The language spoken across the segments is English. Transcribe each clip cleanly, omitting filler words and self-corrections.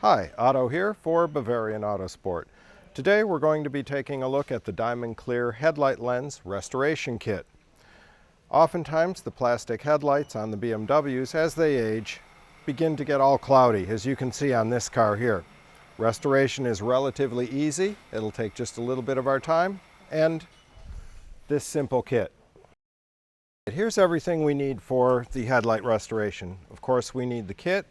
Hi, Otto here for Bavarian Autosport. Today we're going to be taking a look at the Diamond Clear headlight lens restoration kit. Oftentimes the plastic headlights on the BMWs, as they age, begin to get all cloudy, as you can see on this car here. Restoration is relatively easy. It'll take just a little bit of our time and this simple kit. Here's everything we need for the headlight restoration. Of course, we need the kit.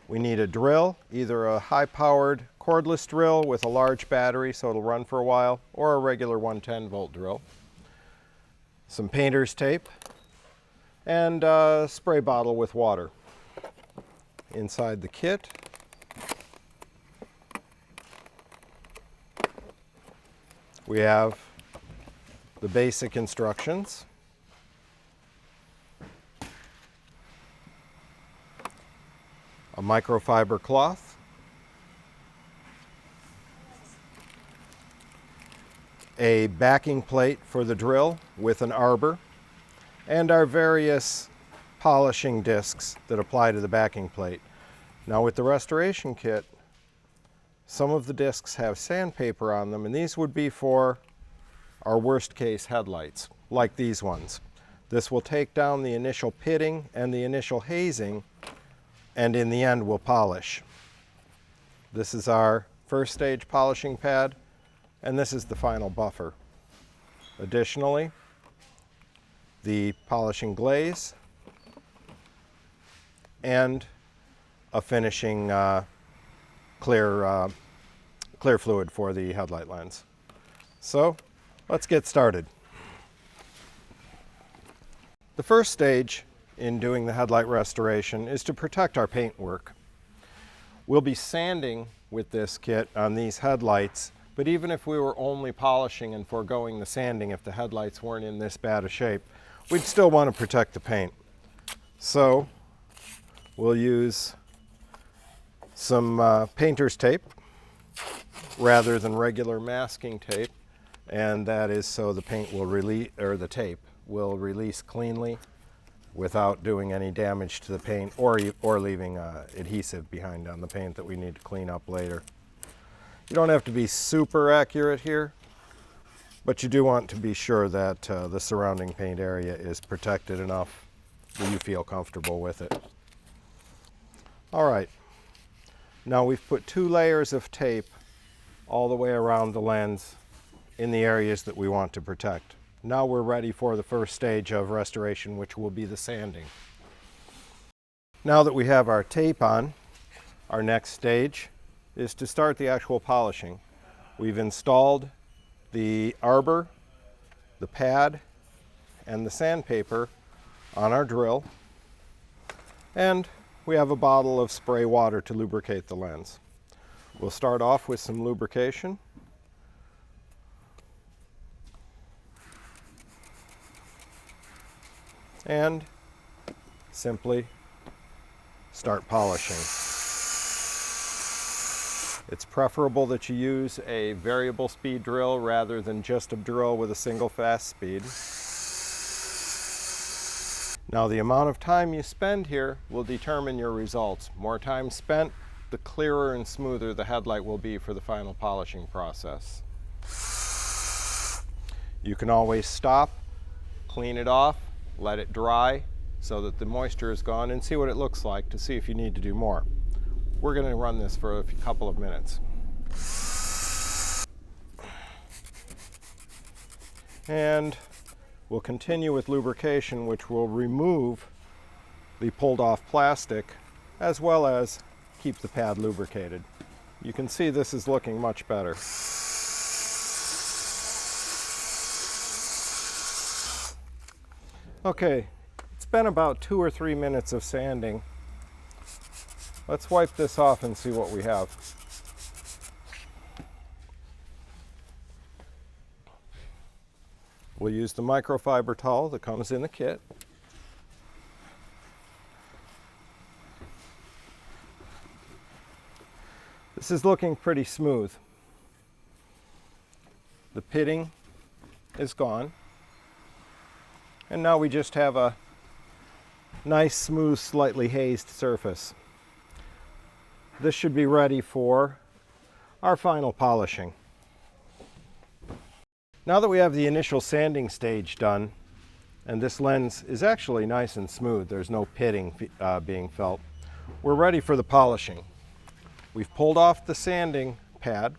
We need a drill, either a high-powered cordless drill with a large battery so it'll run for a while, or a regular 110-volt drill. Some painter's tape, and a spray bottle with water. Inside the kit, we have the basic instructions. A microfiber cloth, a backing plate for the drill with an arbor, and our various polishing discs that apply to the backing plate. Now with the restoration kit, some of the discs have sandpaper on them, and these would be for our worst case headlights, like these ones. This will take down the initial pitting and the initial hazing, and in the end we'll polish. This is our first stage polishing pad, and this is the final buffer. Additionally, the polishing glaze and a finishing clear fluid for the headlight lens. So let's get started. The first stage in doing the headlight restoration is to protect our paintwork. We'll be sanding with this kit on these headlights, but even if we were only polishing and foregoing the sanding, if the headlights weren't in this bad a shape, we'd still want to protect the paint. So we'll use some painter's tape rather than regular masking tape, and that is so the paint will release, or the tape will release cleanly without doing any damage to the paint or leaving adhesive behind on the paint that we need to clean up later. You don't have to be super accurate here, but you do want to be sure that the surrounding paint area is protected enough that you feel comfortable with it. All right, now we've put 2 layers of tape all the way around the lens in the areas that we want to protect. Now we're ready for the first stage of restoration, which will be the sanding. Now that we have our tape on, our next stage is to start the actual polishing. We've installed the arbor, the pad, and the sandpaper on our drill, and we have a bottle of spray water to lubricate the lens. We'll start off with some lubrication. And simply start polishing. It's preferable that you use a variable speed drill rather than just a drill with a single fast speed. Now the amount of time you spend here will determine your results. More time spent, the clearer and smoother the headlight will be for the final polishing process. You can always stop, clean it off, let it dry so that the moisture is gone, and see what it looks like to see if you need to do more. We're going to run this for a couple of minutes. And we'll continue with lubrication, which will remove the pulled off plastic as well as keep the pad lubricated. You can see this is looking much better. Okay, it's been about 2 or 3 minutes of sanding. Let's wipe this off and see what we have. We'll use the microfiber towel that comes in the kit. This is looking pretty smooth. The pitting is gone. And now we just have a nice, smooth, slightly hazed surface. this should be ready for our final polishing. Now that we have the initial sanding stage done, and this lens is actually nice and smooth, there's no pitting being felt, we're ready for the polishing. We've pulled off the sanding pad,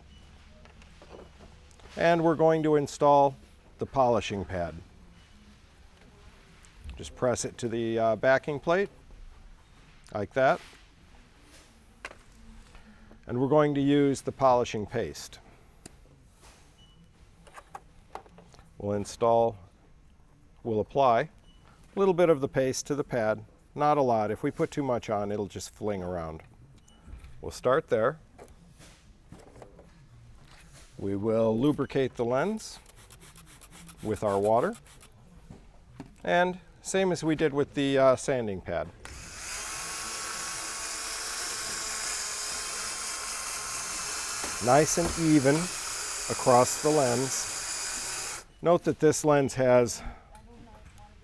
and we're going to install the polishing pad. Just press it to the backing plate, like that. And we're going to use the polishing paste. We'll apply a little bit of the paste to the pad, not a lot. If we put too much on, it'll just fling around. We'll start there. We will lubricate the lens with our water, and same as we did with the sanding pad. Nice and even across the lens. Note that this lens has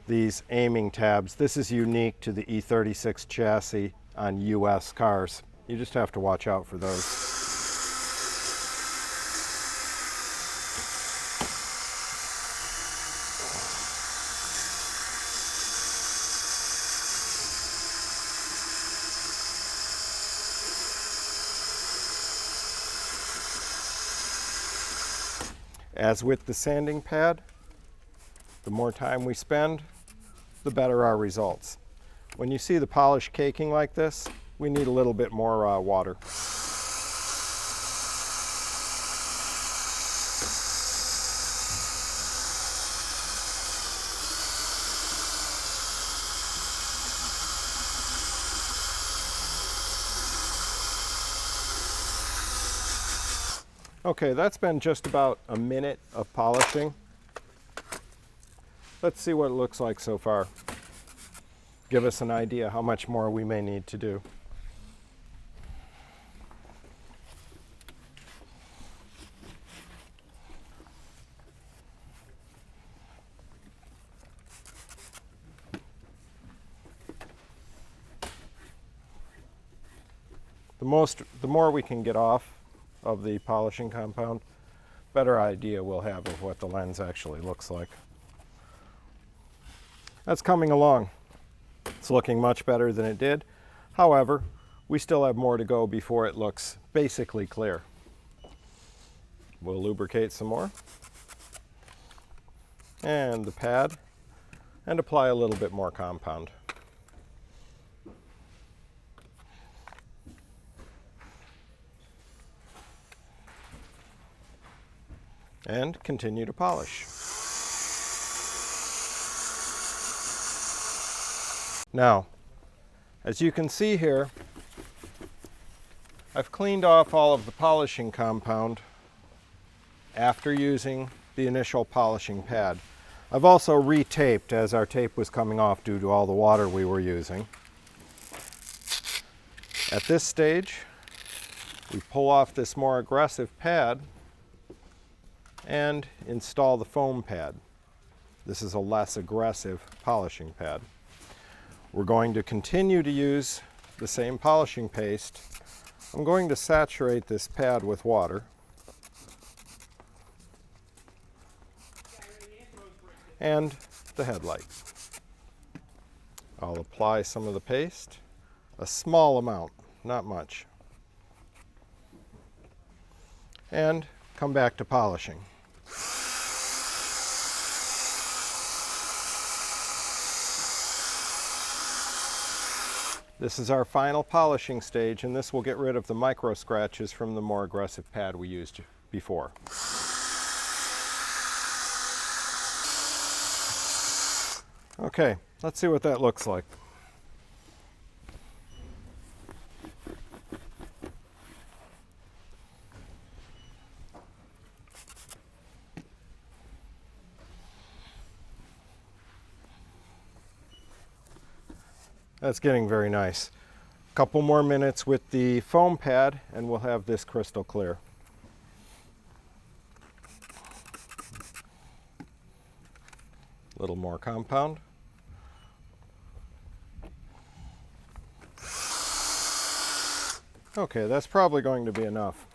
these aiming tabs. This is unique to the E36 chassis on US cars. You just have to watch out for those. As with the sanding pad, the more time we spend, the better our results. When you see the polish caking like this, we need a little bit more water. Okay, that's been just about a minute of polishing. Let's see what it looks like so far. Give us an idea how much more we may need to do. The more we can get off of the polishing compound, better idea we'll have of what the lens actually looks like. That's coming along. It's looking much better than it did. However, we still have more to go before it looks basically clear. We'll lubricate some more, and the pad, and apply a little bit more compound. And continue to polish. Now, as you can see here, I've cleaned off all of the polishing compound after using the initial polishing pad. I've also retaped as our tape was coming off due to all the water we were using. At this stage, we pull off this more aggressive pad and install the foam pad. This is a less aggressive polishing pad. We're going to continue to use the same polishing paste. I'm going to saturate this pad with water. And the headlight. I'll apply some of the paste, a small amount, not much, and come back to polishing. This is our final polishing stage, and this will get rid of the micro scratches from the more aggressive pad we used before. Okay, let's see what that looks like. That's getting very nice. A couple more minutes with the foam pad and we'll have this crystal clear. A little more compound. Okay, that's probably going to be enough.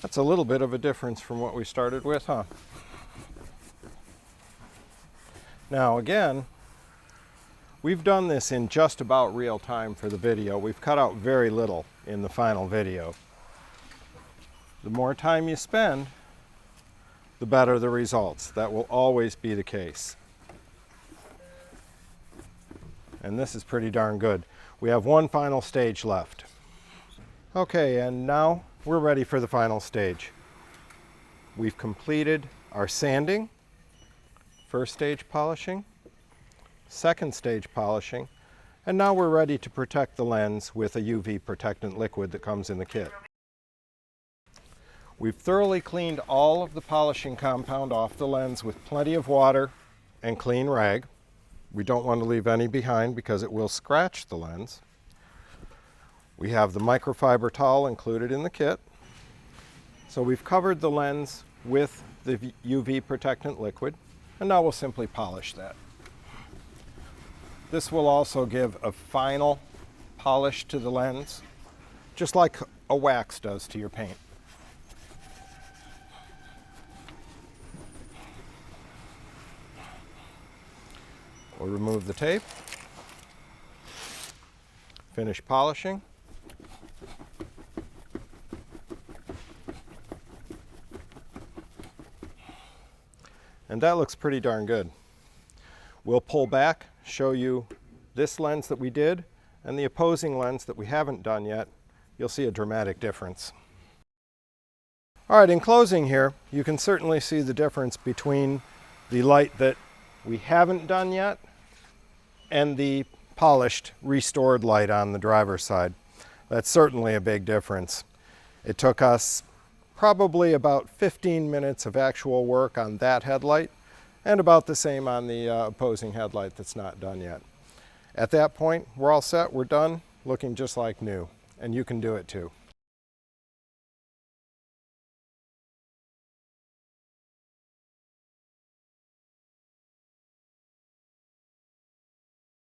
That's a little bit of a difference from what we started with, huh? Now again, we've done this in just about real time for the video. We've cut out very little in the final video. The more time you spend, the better the results. That will always be the case. And this is pretty darn good. We have one final stage left. Okay, and now we're ready for the final stage. We've completed our sanding, first stage polishing, second stage polishing, and now we're ready to protect the lens with a UV protectant liquid that comes in the kit. We've thoroughly cleaned all of the polishing compound off the lens with plenty of water and clean rag. We don't want to leave any behind because it will scratch the lens. We have the microfiber towel included in the kit. So we've covered the lens with the UV protectant liquid, and now we'll simply polish that. This will also give a final polish to the lens, just like a wax does to your paint. We'll remove the tape, finish polishing, and that looks pretty darn good. We'll pull back, show you this lens that we did and the opposing lens that we haven't done yet. You'll see a dramatic difference. All right, in closing here, you can certainly see the difference between the light that we haven't done yet and the polished, restored light on the driver's side. That's certainly a big difference. It took us probably about 15 minutes of actual work on that headlight and about the same on the opposing headlight that's not done yet. At that point, we're all set, we're done, looking just like new, and you can do it too.